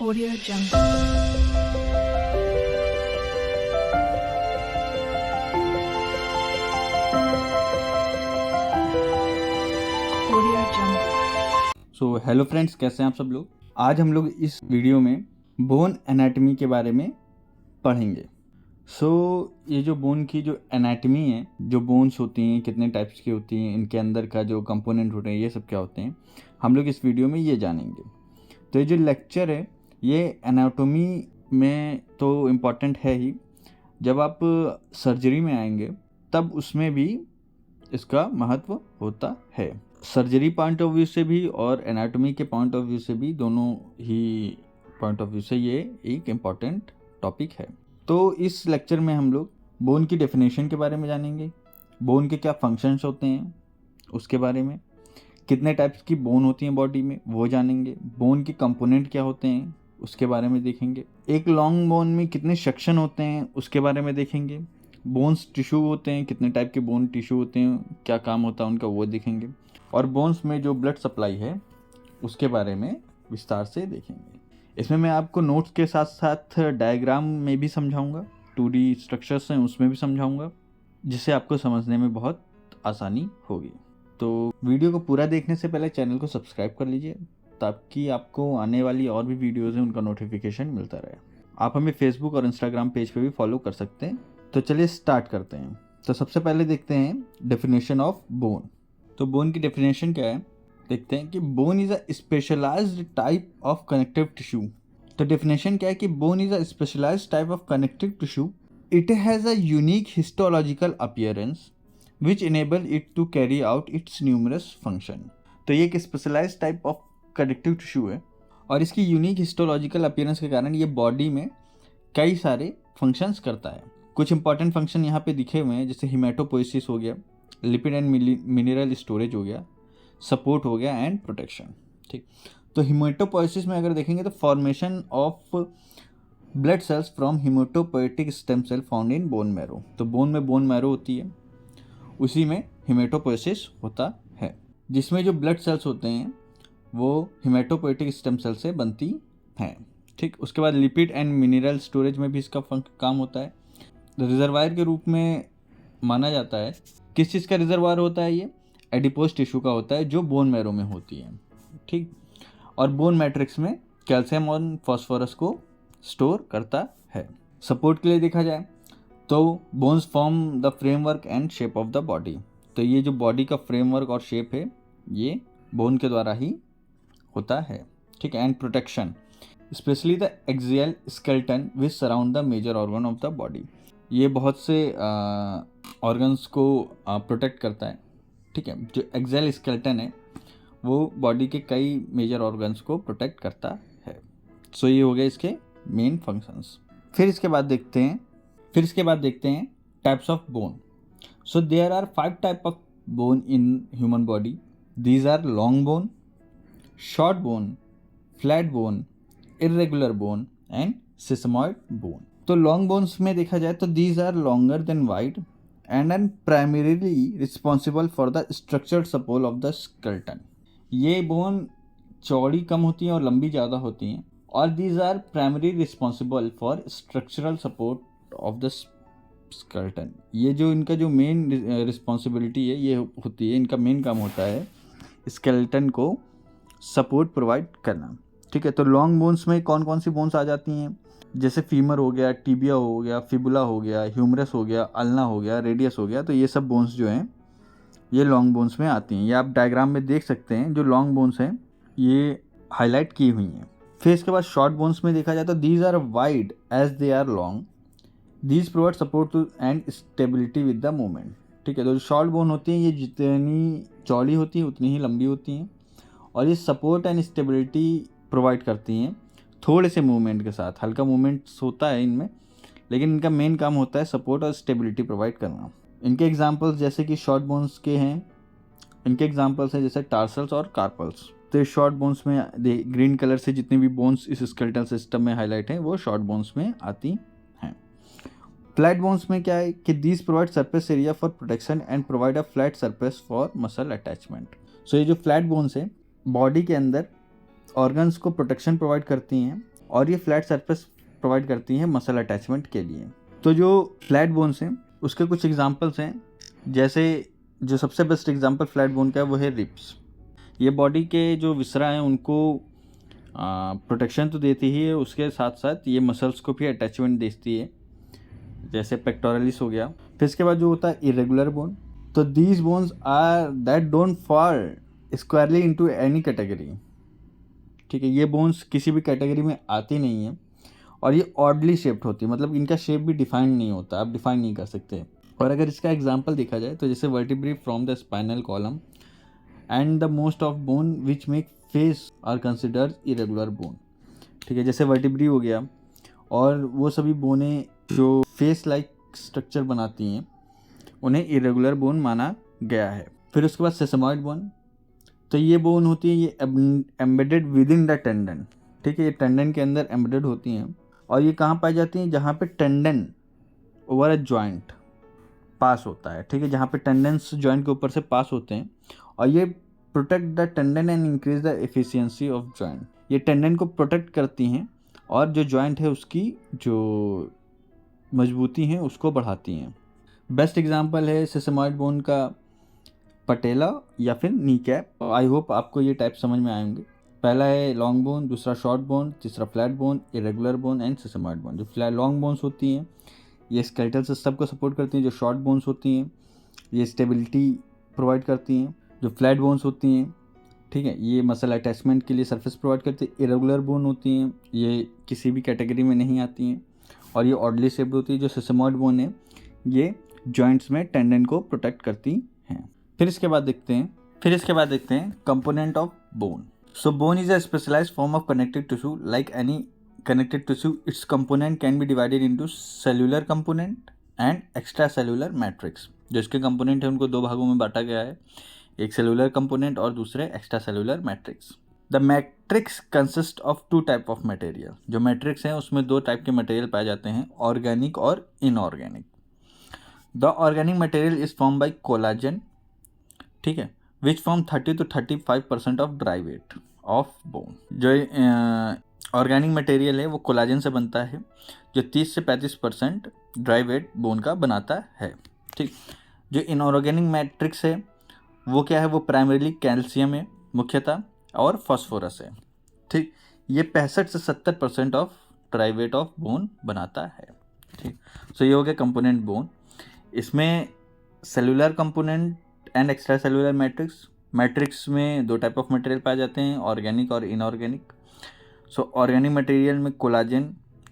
Audio Jungle. Audio Jungle. So hello friends, कैसे हैं आप सब लोग। आज हम लोग इस वीडियो में बोन एनाटमी के बारे में पढ़ेंगे। ये जो बोन की जो एनाटमी है, जो बोन्स होती हैं कितने टाइप्स की होती हैं, इनके अंदर का जो कंपोनेंट होते हैं, ये सब क्या होते हैं, हम लोग इस वीडियो में ये जानेंगे। तो ये जो लेक्चर है ये एनाटोमी में तो इम्पॉर्टेंट है ही, जब आप सर्जरी में आएंगे तब उसमें भी इसका महत्व होता है। सर्जरी पॉइंट ऑफ व्यू से भी और एनाटॉमी के पॉइंट ऑफ व्यू से भी, दोनों ही पॉइंट ऑफ व्यू से ये एक इम्पॉर्टेंट टॉपिक है। तो इस लेक्चर में हम लोग बोन की डेफिनेशन के बारे में जानेंगे, बोन के क्या फंक्शंस होते हैं उसके बारे में, कितने टाइप्स की बोन होती हैं बॉडी में वो जानेंगे, बोन के कंपोनेंट क्या होते हैं उसके बारे में देखेंगे, एक लॉन्ग बोन में कितने सेक्शन होते हैं उसके बारे में देखेंगे, बोन्स टिश्यू होते हैं, कितने टाइप के बोन टिश्यू होते हैं, क्या काम होता है उनका वो देखेंगे, और बोन्स में जो ब्लड सप्लाई है उसके बारे में विस्तार से देखेंगे। इसमें मैं आपको नोट्स के साथ साथ डायग्राम में भी समझाऊंगा, 2D स्ट्रक्चर्स हैं उसमें भी समझाऊंगा, जिससे आपको समझने में बहुत आसानी होगी। तो वीडियो को पूरा देखने से पहले चैनल को सब्सक्राइब कर लीजिए, ताकि आपको आने वाली और भी वीडियोज़ हैं उनका नोटिफिकेशन मिलता रहे। आप हमें फेसबुक और इंस्टाग्राम पेज पे भी फॉलो कर सकते हैं। तो चलिए स्टार्ट करते हैं। तो सबसे पहले देखते हैं डेफिनेशन ऑफ बोन। तो बोन की डेफिनेशन क्या है देखते हैं कि bone is a specialised type of connective tissue. तो डेफिनेशन क्या है कि bone is a specialised type of connective tissue. It has a unique histological appearance which enable it to carry out its numerous function. तो ये एक specialised type of connective tissue है और इसकी यूनिक हिस्टोलॉजिकल अपीयरेंस के कारण ये body में कई सारे फंक्शंस करता है। कुछ इंपॉर्टेंट फंक्शन यहाँ पे दिखे हुए हैं, जैसे हिमेटोपोइसिस हो गया, लिपिड एंड मिनरल स्टोरेज हो गया, सपोर्ट हो गया एंड प्रोटेक्शन। ठीक, तो हिमेटोपोइसिस में अगर देखेंगे तो formation of blood cells from haematopoietic stem cell found in bone marrow. तो बोन में बोन मैरो होती है, उसी में हिमेटोपोइसिस होता है, जिसमें जो ब्लड सेल्स होते हैं वो हिमेटोपोएटिक स्टेम सेल से बनती हैं। ठीक, उसके बाद लिपिड एंड मिनरल स्टोरेज में भी इसका काम होता है। रिजर्वायर के रूप में माना जाता है। किस चीज़ का रिजर्वायर होता है ये? एडिपोज टिश्यू का होता है, जो बोन मैरो में होती है। ठीक, और बोन मैट्रिक्स में कैल्शियम और फॉस्फोरस को स्टोर करता है। सपोर्ट के लिए देखा जाए तो bones form the framework and shape of the body. तो ये जो बॉडी का फ्रेमवर्क और शेप है ये बोन के द्वारा ही होता है। ठीक, and protection specially the axial skeleton which surround the major organ of the body. ये बहुत से ऑर्गन्स को प्रोटेक्ट करता है। ठीक है, जो एक्सियल स्केलेटन है वो बॉडी के कई मेजर ऑर्गन्स को प्रोटेक्ट करता है। सो ये हो गए इसके मेन फंक्शंस। फिर इसके बाद देखते हैं types of bone. So there are 5 type of bone in human body. These are long bone, short bone, flat bone, irregular bone and sesamoid bone. तो लॉन्ग बोन्स में देखा जाए तो these are longer than wide and are primarily responsible for the structured support of the skeleton. ये bone चौड़ी कम होती हैं और लंबी ज़्यादा होती हैं, और these are primary responsible for structural support of the skeleton. ये जो इनका जो मेन रिस्पॉन्सिबिलिटी है ये होती है, इनका मेन काम होता है स्केलेटन को सपोर्ट प्रोवाइड करना। ठीक है, तो लॉन्ग बोन्स में कौन कौन सी बोन्स आ जाती हैं? जैसे फीमर हो गया, टिबिया हो गया, फिबुला हो गया, ह्यूमरस हो गया, अल्ना हो गया, रेडियस हो गया। तो ये सब बोन्स जो हैं ये लॉन्ग बोन्स में आती हैं। ये आप डायग्राम में देख सकते हैं, जो लॉन्ग बोन्स हैं ये हाईलाइट की हुई हैं। फिर इसके बाद शॉर्ट बोन्स में देखा जाए तो these are wide as they are long, these provide support to and stability with the movement. ठीक है, तो जो शॉर्ट बोन होती हैं ये जितनी चौड़ी होती हैं उतनी ही लंबी होती हैं, और ये सपोर्ट एंड स्टेबिलिटी प्रोवाइड करती हैं थोड़े से मूवमेंट के साथ। हल्का मूवमेंट्स होता है इनमें, लेकिन इनका मेन काम होता है सपोर्ट और स्टेबिलिटी प्रोवाइड करना। इनके एग्जांपल्स जैसे कि शॉर्ट बोन्स के हैं, इनके एग्जांपल्स हैं जैसे टार्सल्स और कार्पल्स। तो शॉर्ट बोन्स में ग्रीन कलर से जितने भी बोन्स इस स्केलेटल सिस्टम में हाईलाइट हैं वो शॉर्ट बोन्स में आती हैं। फ्लैट बोन्स में क्या है कि these provide surface area for protection and provide a flat surface for muscle attachment. So ये जो फ्लैट बोन्स है बॉडी के अंदर ऑर्गन्स को प्रोटेक्शन प्रोवाइड करती हैं और ये फ्लैट सरफेस प्रोवाइड करती हैं मसल अटैचमेंट के लिए। तो जो फ्लैट बोन्स हैं उसके कुछ एग्जांपल्स हैं, जैसे जो सबसे बेस्ट एग्जांपल फ्लैट बोन का है वो है रिब्स। ये बॉडी के जो विसरा हैं उनको प्रोटेक्शन तो देती ही है, उसके साथ साथ ये मसल्स को भी अटैचमेंट देती है, जैसे पेक्टोरलिस हो गया। फिर इसके बाद जो होता है इरेगुलर बोन, तो these bones are that don't fall squarely into any category. ठीक है, ये बोन्स किसी भी कैटेगरी में आती नहीं है और ये ऑडली शेप्ड होती है, मतलब इनका शेप भी डिफाइन नहीं होता, आप डिफाइन नहीं कर सकते। और अगर इसका एग्जांपल देखा जाए तो जैसे vertebrae from the spinal column and the most of bone which make face are considered irregular bone. ठीक है, जैसे वर्टिब्री हो गया और वो सभी बोने जो फेस लाइक स्ट्रक्चर बनाती हैं उन्हें इरेगुलर बोन माना गया है। फिर उसके बाद सेसमॉइड बोन, तो ये बोन होती है, ये embedded with in the tendon. ठीक है, ये टेंडन के अंदर एम्बेडेड होती हैं और ये कहाँ पाई जाती हैं, जहाँ पे टेंडन ओवर अ जॉइंट पास होता है। ठीक है, जहाँ पे टेंडन्स जॉइंट के ऊपर से पास होते हैं और ये protect the tendon and increase the efficiency of joint. ये टेंडन को प्रोटेक्ट करती हैं और जो जॉइंट है उसकी जो मजबूती है उसको बढ़ाती हैं। बेस्ट एग्जांपल है सेसमॉइड बोन का पटेला या फिर नी कैप। आई होप आपको ये टाइप समझ में आएंगे। पहला है लॉन्ग बोन, दूसरा शॉर्ट बोन, तीसरा flat bone, irregular bone and sesamoid bone. जो फ्लैट लॉन्ग बोन्स होती हैं ये स्केलेटल सिस्टम को सपोर्ट करती हैं, जो शॉर्ट बोन्स होती हैं ये स्टेबिलिटी प्रोवाइड करती हैं, जो फ्लैट बोन्स होती हैं ठीक है ये मसल अटैचमेंट के लिए सरफेस प्रोवाइड करती है। इरेगुलर बोन होती हैं ये किसी भी कैटेगरी में नहीं आती हैं और ये ऑडली शेप्ड होती है। जो सेसमॉइड बोन है ये जॉइंट्स में टेंडन को प्रोटेक्ट करती हैं। फिर इसके बाद देखते हैं component of bone. So bone is a specialised form of connective tissue like any connected tissue. Its component can be divided into cellular component and extracellular matrix. जो इसके component है उनको दो भागों में बांटा गया है, एक cellular component और दूसरे extracellular matrix. The matrix consists of two type of material. जो matrix है उसमें दो टाइप के material पाए जाते हैं, organic और inorganic. The organic material is formed by collagen, ठीक है, which form 30 to 35% of dry weight of bone. जो ऑर्गेनिक मटेरियल है वो कोलाजन से बनता है जो 30 से 35% ड्राई वेट बोन का बनाता है। ठीक, जो इनऑर्गेनिक मैट्रिक्स है वो क्या है, वो प्राइमरीली कैल्शियम है मुख्यतः और फास्फोरस है। ठीक, ये 65 से 70% of dry weight of bone बनाता है। ठीक, सो ये हो गया कंपोनेंट बोन। इसमें cellular component and extra cellular matrix में दो टाइप ऑफ मटेरियल पाए जाते हैं, ऑर्गेनिक और इनऑर्गेनिक। सो ऑर्गेनिक मटेरियल में कोलाजन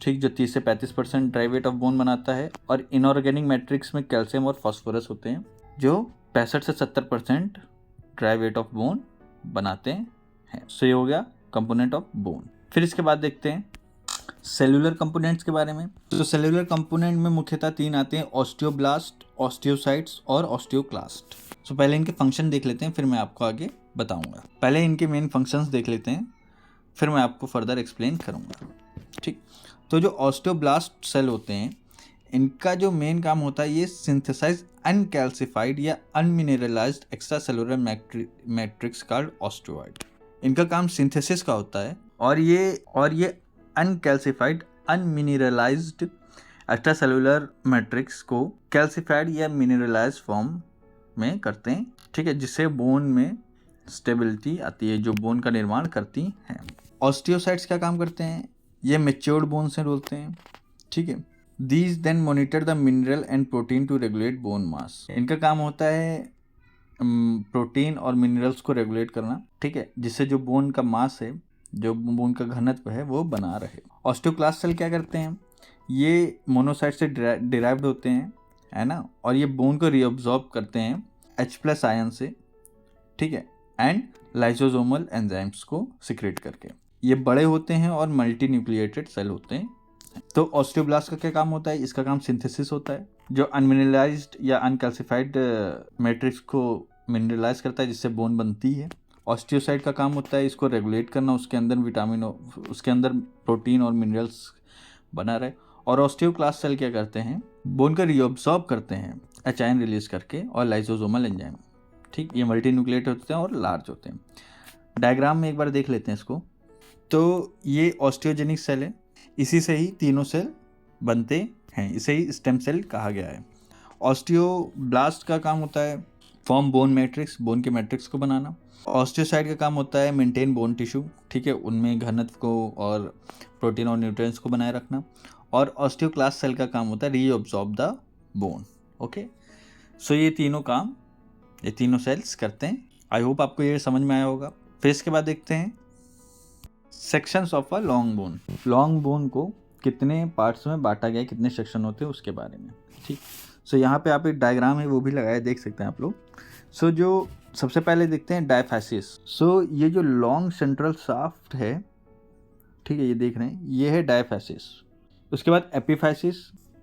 ठीक जो 30 से 35% ड्राई वेट ऑफ बोन बनाता है और इनऑर्गेनिक मैट्रिक्स में कैल्शियम और फास्फोरस होते हैं जो 65 से 70% ड्राई वेट ऑफ बोन बनाते हैं। सो ये हो गया कंपोनेंट ऑफ बोन। फिर इसके बाद देखते हैं सेलुलर कंपोनेंट्स के बारे में। तो सेलुलर कंपोनेंट में मुख्यतः तीन आते हैं, ऑस्टियोब्लास्ट, ऑस्टियोसाइट्स और ऑस्टियोक्लास्ट। सो पहले इनके फंक्शन देख लेते हैं फिर मैं आपको आगे बताऊंगा। पहले इनके मेन फंक्शंस देख लेते हैं फिर मैं आपको फर्दर एक्सप्लेन करूंगा। ठीक, तो जो ऑस्टियोब्लास्ट सेल होते हैं इनका जो मेन काम होता है ये सिंथेसाइज अनकैल्सिफाइड या unmineralised extra cellular matrix called osteoid. इनका काम सिंथेसिस का होता है और ये uncalcified unmineralised extra cellular matrix को कैल्सिफाइड या मिनरलाइज्ड फॉर्म में करते हैं। ठीक है, जिससे बोन में स्टेबिलिटी आती है, जो बोन का निर्माण करती हैं। ऑस्टियोसाइट्स क्या काम करते हैं, ये मैच्योर्ड बोन से बोलते हैं। ठीक है, these then monitor the mineral and protein to regulate bone mass. इनका काम होता है प्रोटीन और मिनरल्स को रेगुलेट करना, ठीक है, जिससे जो बोन का मास है, जो बोन का घनत्व है वो बना रहे। ऑस्टियोक्लास्ट सेल क्या करते हैं, ये मोनोसाइट से डिराइव्ड होते हैं, है ना, और ये बोन को रीअब्जॉर्ब करते हैं H+ आयन से, ठीक है, एंड लाइसोसोमल एंजाइम्स को सिक्रेट करके। ये बड़े होते हैं और मल्टी न्यूक्लिएटेड सेल होते हैं। तो ऑस्टियोब्लास्ट का क्या काम होता है, इसका काम सिंथेसिस होता है, जो अनमिनरलाइज्ड या अनकैल्सिफाइड मैट्रिक्स को मिनरलाइज करता है जिससे बोन बनती है। ऑस्टियोसाइट का काम होता है इसको रेगुलेट करना, उसके अंदर विटामिन, उसके अंदर प्रोटीन और मिनरल्स बना रहे। और ऑस्टियोक्लास्ट सेल क्या करते हैं, बोन को रीअब्सॉर्ब करते हैं H आयन रिलीज करके और लाइसोसोमल एंजाइम। ठीक, ये मल्टी न्यूक्लिएटेड होते हैं और लार्ज होते हैं। डायग्राम में एक बार देख लेते हैं इसको। तो ये ऑस्टियोजेनिक सेल है, इसी से ही तीनों सेल बनते हैं, इसे ही स्टेम सेल कहा गया है। ऑस्टियोब्लास्ट का काम होता है फॉर्म बोन मैट्रिक्स, बोन के मैट्रिक्स को बनाना। ऑस्टियोसाइट का काम होता है मेंटेन बोन टिश्यू, ठीक है, उनमें घनत्व को और प्रोटीन और न्यूट्रिएंट्स को बनाए रखना। और ऑस्टियोक्लास्ट सेल का काम होता है रीअब्सॉर्ब द बोन। ओके, सो ये तीनों काम ये तीनों सेल्स करते हैं। आई होप आपको ये समझ में आया होगा। फिर इसके बाद देखते हैं sections of a long bone. Long bone को कितने पार्ट्स में बांटा गया है, कितने सेक्शन होते हैं उसके बारे में, ठीक। सो यहाँ पे आप एक डायग्राम है वो भी लगाया, देख सकते हैं आप लोग। सो जो सबसे पहले देखते हैं डायफैसिस। सो ये जो लॉन्ग सेंट्रल शाफ्ट है, ठीक है, ये देख रहे हैं, ये है डायफैसिस। उसके बाद एपिफैसिस।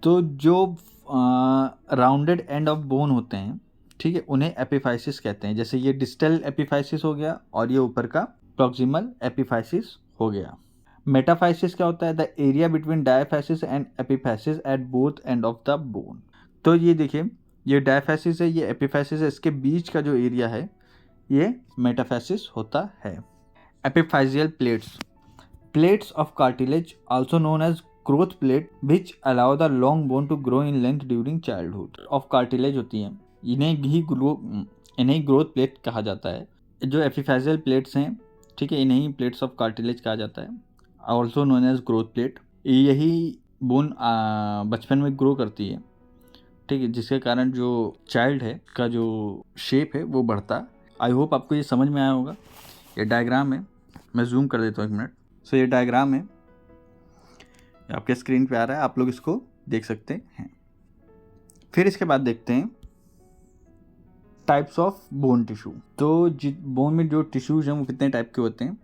तो जो राउंडेड एंड ऑफ बोन होते हैं, ठीक है, उन्हें एपिफैसिस कहते हैं। जैसे ये डिस्टल एपिफैसिस हो गया और ये ऊपर का प्रॉक्सिमल एपिफैसिस हो गया। मेटाफैसिस क्या होता है? The area between diaphysis and epiphysis at both end of the bone. तो ये देखिए, ये डायफैसिस है, ये एपिफैसिस है, इसके बीच का जो एरिया है ये मेटाफैसिस होता है। Epiphyseal plates, plates of cartilage also known as growth plate which allow the long bone to grow in length during childhood. Of cartilage होती हैं, इन्हें ग्रोथ प्लेट कहा जाता है। जो एपिफैसियल प्लेट्स हैं, ठीक है, इन्हें प्लेट्स ऑफ कार्टिलेज कहा जाता है, also known as growth plate. यही बोन बचपन में ग्रो करती है, ठीक है, जिसके कारण जो चाइल्ड है का जो शेप है वो बढ़ता है। आई होप आपको ये समझ में आया होगा। ये डायग्राम है, मैं जूम कर देता हूँ 1 मिनट। सो ये डायग्राम है, आपके स्क्रीन पे आ रहा है, आप लोग इसको देख सकते हैं। फिर इसके बाद देखते हैं टाइप्स ऑफ बोन टिश्यू। तो बोन में जो टिश्यूज हैं वो कितने टाइप के होते हैं?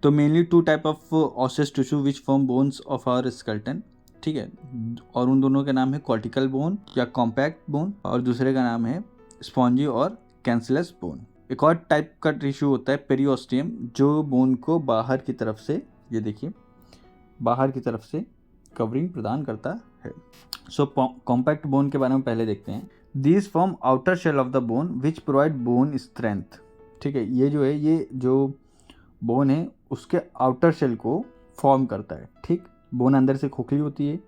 तो mainly 2 type of osseous tissue which form bones of our skeleton, ठीक है, और उन दोनों का नाम है कॉर्टिकल बोन या कॉम्पैक्ट बोन, और दूसरे का नाम है स्पॉन्जी और कैंसलस बोन। एक और टाइप का टिश्यू होता है पेरिओस्टियम, जो बोन को बाहर की तरफ से, ये देखिए, बाहर की तरफ से कवरिंग प्रदान करता है। सो कॉम्पैक्ट बोन के बारे में पहले देखते हैं। These form outer shell of the bone which provide bone strength, ठीक है, ये जो है, ये जो बोन है उसके आउटर शेल को फॉर्म करता है, ठीक। बोन अंदर से खोखली होती है,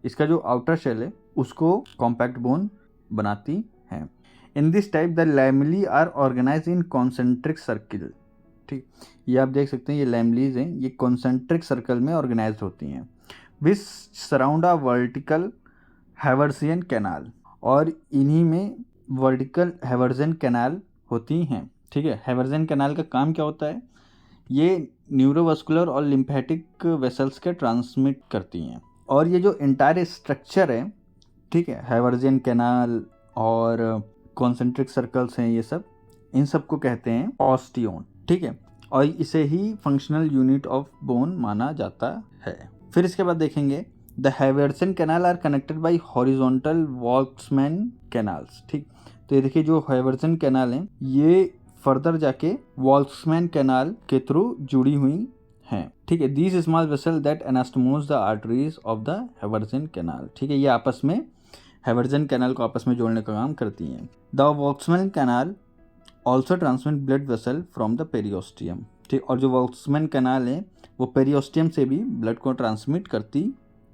इसका जो आउटर शेल है उसको कॉम्पैक्ट बोन बनाती है। In this type the lamellae are organise in concentric circle, ठीक, ये आप देख सकते हैं, ये लैमेलीज हैं, ये कॉन्सेंट्रिक सर्कल में ऑर्गेनाइज होती हैं। Which surround a vertical Haversian canal, और इन्हीं में वर्टिकल हैवर्जन कैनाल होती हैं, ठीक है। हैवर्जन कैनाल का काम क्या होता है? ये न्यूरोवास्कुलर और लिम्फेटिक वेसल्स के ट्रांसमिट करती हैं। और ये जो इंटायर स्ट्रक्चर है, ठीक है, हैवर्जन कैनाल और कॉन्सेंट्रिक सर्कल्स हैं, ये सब, इन सब को कहते हैं ऑस्टियोन, ठीक है, और इसे ही फंक्शनल यूनिट ऑफ बोन माना जाता है। फिर इसके बाद देखेंगे the Haversian canal are connected by horizontal Volkmann canals, ठीक। तो ये देखिए, जो हैवर्सन कैनाल है ये फर्दर जाके वॉल्क्समैन कैनाल के थ्रू जुड़ी हुई हैं, ठीक है। These small vessel that anastomose the arteries of the Haversian canal, ठीक है, ये आपस में हैवर्सन कैनाल को आपस में जोड़ने का काम करती हैं। The Volkmann canal also transmit blood vessel from the periosteum, ठीक, और जो वॉल्क्समैन कैनाल है वो पेरिओस्टियम से भी ब्लड को ट्रांसमिट करती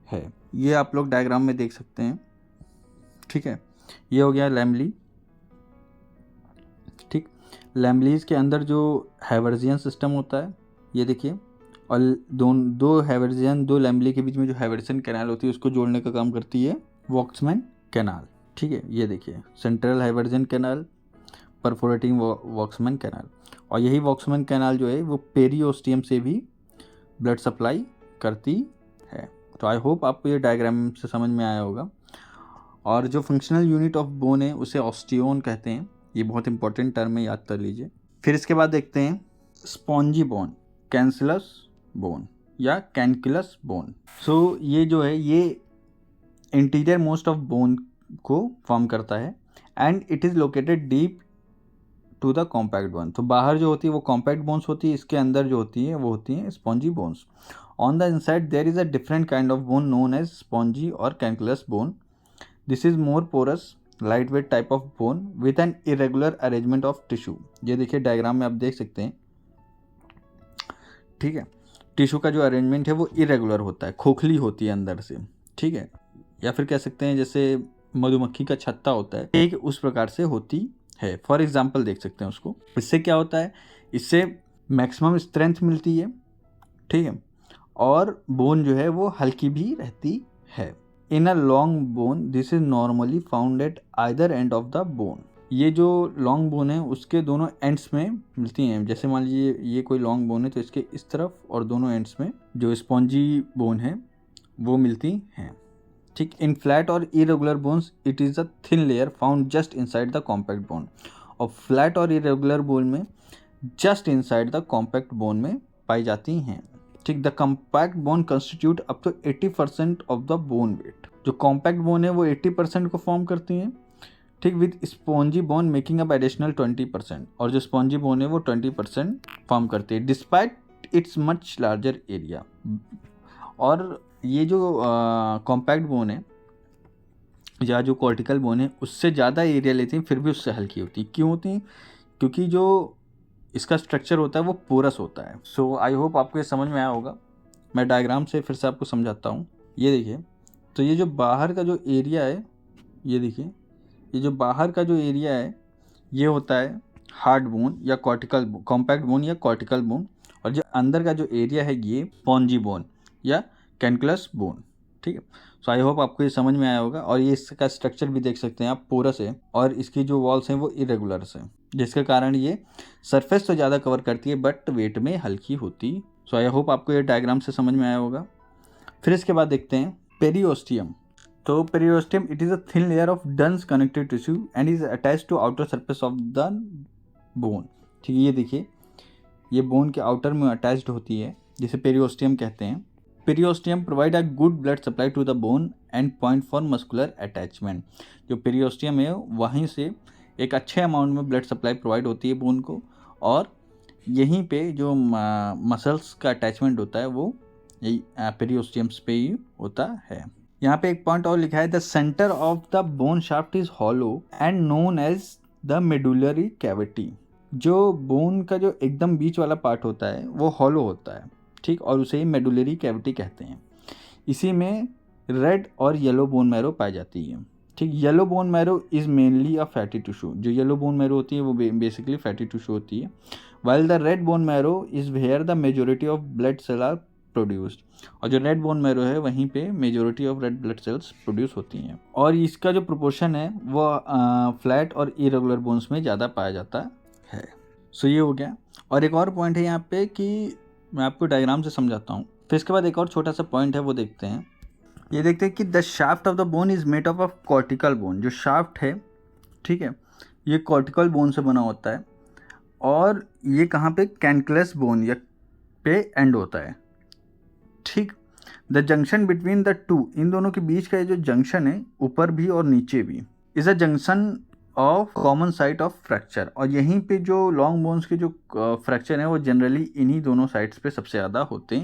है। ये आप लोग डायग्राम में देख सकते हैं, ठीक है। ये हो गया लैमली, ठीक। लैमलीज के अंदर जो हैवर्जियन सिस्टम होता है, ये देखिए, और दो लैमली के बीच में जो हैवर्सन कैनाल होती है उसको जोड़ने का काम करती है वॉल्क्समैन कैनाल, ठीक है। ये देखिए, सेंट्रल हैवर्जन कैनाल, परफोरेटिंग वॉल्क्समैन कैनाल, और यही वॉल्क्समैन कैनाल जो है वो पेरिओस्टियम से भी ब्लड सप्लाई करती है। तो आई होप आपको ये डायग्राम से समझ में आया होगा। और जो फंक्शनल यूनिट ऑफ बोन है उसे ऑस्टियोन कहते हैं, ये बहुत इंपॉर्टेंट टर्म है, याद कर लीजिए। फिर इसके बाद देखते हैं स्पॉन्जी बोन, कैंसलस बोन या कैनकिलस बोन। सो ये जो है ये इंटीरियर मोस्ट ऑफ बोन को फॉर्म करता है and it is located deep to the compact bone. तो बाहर जो होती है वो कॉम्पैक्ट बोन्स होती है, इसके अंदर जो होती है वो होती हैं spongy bones. On the inside there is a different kind of bone known as spongy और cancellous bone. This is more porous light weight type of bone with an irregular arrangement of tissue. ये देखिए diagram में आप देख सकते हैं, ठीक है। टिश्यू का जो अरेंजमेंट है वो इरेगुलर होता है, खोखली होती है अंदर से, ठीक है, या फिर कह सकते हैं जैसे मधुमक्खी का छत्ता होता है, एक उस प्रकार से होती है। फॉर एग्जाम्पल देख सकते हैं उसको। इससे क्या होता है, इससे मैक्सिमम स्ट्रेंथ मिलती है, ठीक है, और बोन जो है वो हल्की भी रहती है। In a long bone this is normally found at either end of the bone. ये जो लॉन्ग बोन है उसके दोनों एंड्स में मिलती हैं। जैसे मान लीजिए ये कोई लॉन्ग बोन है तो इसके इस तरफ और दोनों एंड्स में जो स्पॉन्जी बोन है वो मिलती हैं, ठीक। इन फ्लैट और irregular bones it is a thin layer found just inside the compact bone. और फ्लैट और इरेगुलर बोन में just inside the compact bone में पाई जाती हैं, ठीक। The compact bone constitute up to 80% of the bone weight. जो compact bone है वो 80% को फॉर्म करती हैं, ठीक, with spongy bone making up additional 20%। और जो स्पॉन्जी बोन है वो 20% फॉर्म करती है despite it's much larger area. और ये जो कॉम्पैक्ट बोन है या जो कॉर्टिकल बोन है उससे ज़्यादा एरिया लेती हैं, फिर भी उससे हल्की होती है। क्यों होती हैं? क्योंकि जो इसका स्ट्रक्चर होता है वो पोरस होता है। सो आई होप आपको ये समझ में आया होगा। मैं डायग्राम से फिर से आपको समझाता हूँ। ये देखिए, तो ये जो बाहर का जो एरिया है, ये देखिए, ये जो बाहर का जो एरिया है ये होता है हार्ड बोन या कॉर्टिकल कॉम्पैक्ट बोन या कॉर्टिकल बोन। और जो अंदर का जो एरिया है ये स्पॉन्जी बोन या कैनकुलस बोन, ठीक है। सो आई होप आपको ये समझ में आया होगा। और ये इसका स्ट्रक्चर भी देख सकते हैं आप, पोरस है और इसकी जो वॉल्स हैं वो इरेगुलर्स हैं, जिसके कारण ये सरफेस तो ज़्यादा कवर करती है बट वेट में हल्की होती। सो आई होप आपको ये डायग्राम से समझ में आया होगा। फिर इसके बाद देखते हैं पेरिओस्टियम। तो periosteum it is a thin layer of dense connective tissue and is attached to outer surface of the bone, ठीक है। ये देखिए, ये बोन के आउटर में अटैच्ड होती है जिसे पेरिओस्टियम कहते हैं। Periosteum provide a good blood supply to the bone and point for muscular attachment. जो पेरिओस्टियम है वहीं से एक अच्छे अमाउंट में ब्लड सप्लाई प्रोवाइड होती है बोन को, और यहीं पे जो मसल्स का अटैचमेंट होता है वो यही पेरिओस्टियम्स पे ही होता है। यहाँ पे एक पॉइंट और लिखा है, the centre of the bone shaft is hollow and known as the medullary cavity. जो बोन का जो एकदम बीच वाला पार्ट होता है वो हॉलो होता है, ठीक, और उसे ही मेडुलरी कैविटी कहते हैं। इसी में रेड और येलो बोन मैरो पाई जाती है, ठीक। Yellow bone marrow is mainly a fatty tissue. जो येलो बोन मैरो होती है वो बेसिकली फैटी टिश्यू होती है, while the red bone marrow is where the majority of blood cell are produced. और जो रेड बोन मैरो है वहीं पे majority of red blood cells produce होती हैं। और इसका जो प्रोपोर्शन है वो फ्लैट और इरेगुलर बोन्स में ज़्यादा पाया जाता है। सो ये हो गया। और एक और पॉइंट है यहाँ पे कि मैं आपको डायग्राम से समझाता हूँ। फिर इसके बाद एक और छोटा सा पॉइंट है वो देखते हैं। ये देखते हैं कि the shaft of the bone is made of cortical bone. जो शाफ्ट है, ठीक है, ये कॉर्टिकल बोन से बना होता है और ये कहाँ पे कैनकुलस बोन या पे एंड होता है, ठीक। The junction between the two, इन दोनों के बीच का ये जो जंक्शन है ऊपर भी और नीचे भी, is a junction of common site of fracture. और यहीं पे जो लॉन्ग बोन्स के जो फ्रैक्चर हैं वो जनरली इन्हीं दोनों साइड्स पे सबसे ज़्यादा होते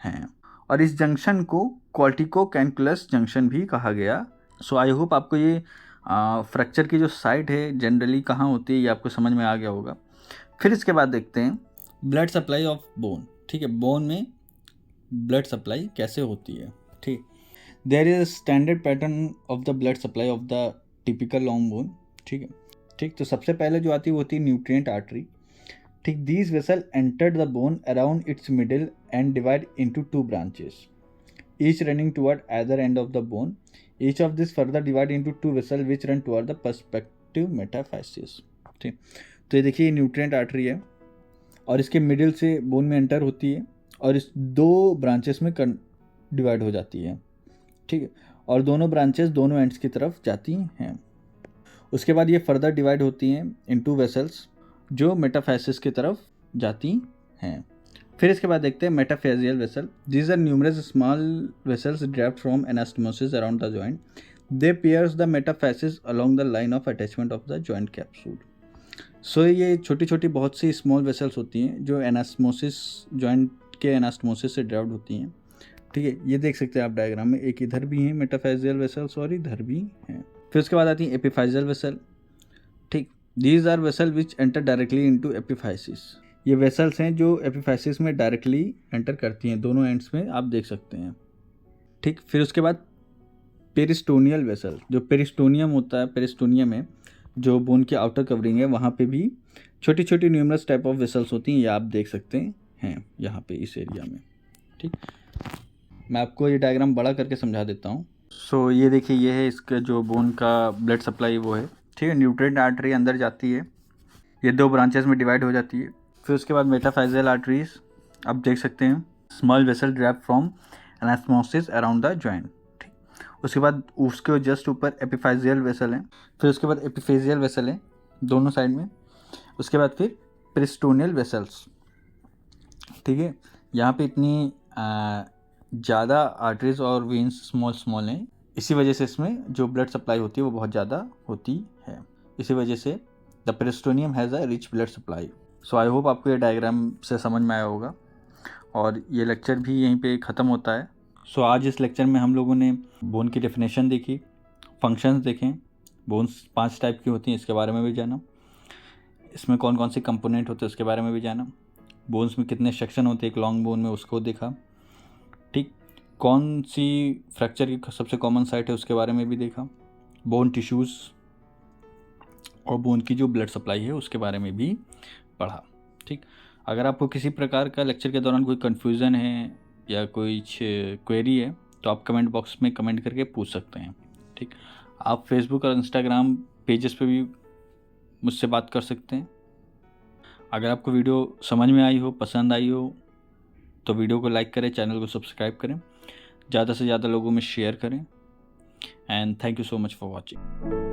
हैं। और इस जंक्शन को कॉर्टिको कैनकुलस जंक्शन भी कहा गया। सो आई होप आपको ये फ्रैक्चर की जो साइट है जनरली कहाँ होती है ये आपको समझ में आ गया होगा। फिर इसके बाद देखते हैं ब्लड सप्लाई ऑफ बोन, ठीक है। बोन में ब्लड सप्लाई कैसे होती है, ठीक। There is standard pattern of the blood supply of the typical long bone, ठीक है, ठीक। तो सबसे पहले जो आती है वो होती है न्यूट्रिएंट आर्टरी, ठीक। These vessel entered the bone around its middle and divide into two branches, each running toward other and of the bone. Each of this further divide into two vessel which run toward the perspective metaphysis, ठीक। तो ये देखिए nutrient artery है और इसके middle से bone में enter होती है और इस दो ब्रांचेस में डिवाइड हो जाती है, ठीक है। और दोनों ब्रांचेस दोनों एंड्स की तरफ जाती हैं। उसके बाद ये फर्दर डिवाइड होती हैं इनटू वेसल्स जो मेटाफाइसिस की तरफ जाती हैं। फिर इसके बाद देखते हैं metaphyseal vessel. These are numerous small vessels derived from anastomosis around the joint. They pierce the metaphysis along the line of attachment of the joint capsule. So ये छोटी छोटी बहुत सी स्मॉल वेसल्स होती हैं जो एनास्टोमोसिस जॉइंट के anastomosis से derived होती हैं, ठीक है। ये देख सकते हैं आप डायग्राम में, एक इधर भी हैं मेटाफेजियल वेसल्स और इधर भी हैं। फिर उसके बाद आती है एपिफाइजियल वेसल, ठीक। These are vessel which enter directly into epiphysis. ये वेसल्स हैं जो एपिफाइसिस में डायरेक्टली एंटर करती हैं, दोनों एंड्स में आप देख सकते हैं। ठीक, फिर उसके बाद पेरिस्टोनियल वेसल, जो पेरिस्टोनियम होता है, पेरिस्टोनियम है जो बोन की आउटर कवरिंग है, वहाँ पे भी छोटी छोटी न्यूमरस टाइप ऑफ वेसल्स होती हैं, ये आप देख सकते हैं यहाँ पे इस एरिया में। ठीक, मैं आपको ये डायग्राम बड़ा करके समझा देता हूँ। सो ये देखिए, ये है इसका जो बोन का ब्लड सप्लाई वो है। ठीक है, न्यूट्रिएंट आर्टरी अंदर जाती है, ये 2 ब्रांचेस में डिवाइड हो जाती है। फिर उसके बाद मेटाफाइजियल आर्टरीज आप देख सकते हैं, small vessel derived from anastomosis around the joint. ठीक, उसके बाद उसके जस्ट ऊपर एपिफाइजियल वेसल है, फिर उसके बाद एपिफेजियल वेसल है दोनों साइड में, उसके बाद फिर पेरिस्टोनियल वेसल्स। ठीक है, यहाँ पे इतनी ज़्यादा आर्टरीज और वेन्स स्मॉल हैं, इसी वजह से इसमें जो ब्लड सप्लाई होती है वो बहुत ज़्यादा होती है। इसी वजह से the periosteum has a rich blood supply. So I hope आपको ये डायग्राम से समझ में आया होगा, और ये लेक्चर भी यहीं पे ख़त्म होता है। सो आज इस लेक्चर में हम लोगों ने बोन की डेफिनेशन देखी, फंक्शंस देखें, बोन्स 5 टाइप की होती हैं इसके बारे में भी जाना, इसमें कौन कौन से कंपोनेंट होते हैं उसके बारे में भी जाना, बोन्स में कितने सेक्शन होते हैं एक लॉन्ग बोन में उसको देखा। ठीक, कौन सी फ्रैक्चर की सबसे कॉमन साइट है उसके बारे में भी देखा, बोन टिश्यूज़ और बोन की जो ब्लड सप्लाई है उसके बारे में भी पढ़ा। ठीक, अगर आपको किसी प्रकार का लेक्चर के दौरान कोई कन्फ्यूज़न है या कोई क्वेरी है तो आप कमेंट बॉक्स में कमेंट करके पूछ सकते हैं। ठीक, आप फेसबुक और इंस्टाग्राम पेजेस पे भी मुझसे बात कर सकते हैं। अगर आपको वीडियो समझ में आई हो, पसंद आई हो, तो वीडियो को लाइक करें, चैनल को सब्सक्राइब करें, ज़्यादा से ज़्यादा लोगों में शेयर करें, and thank you so much for watching.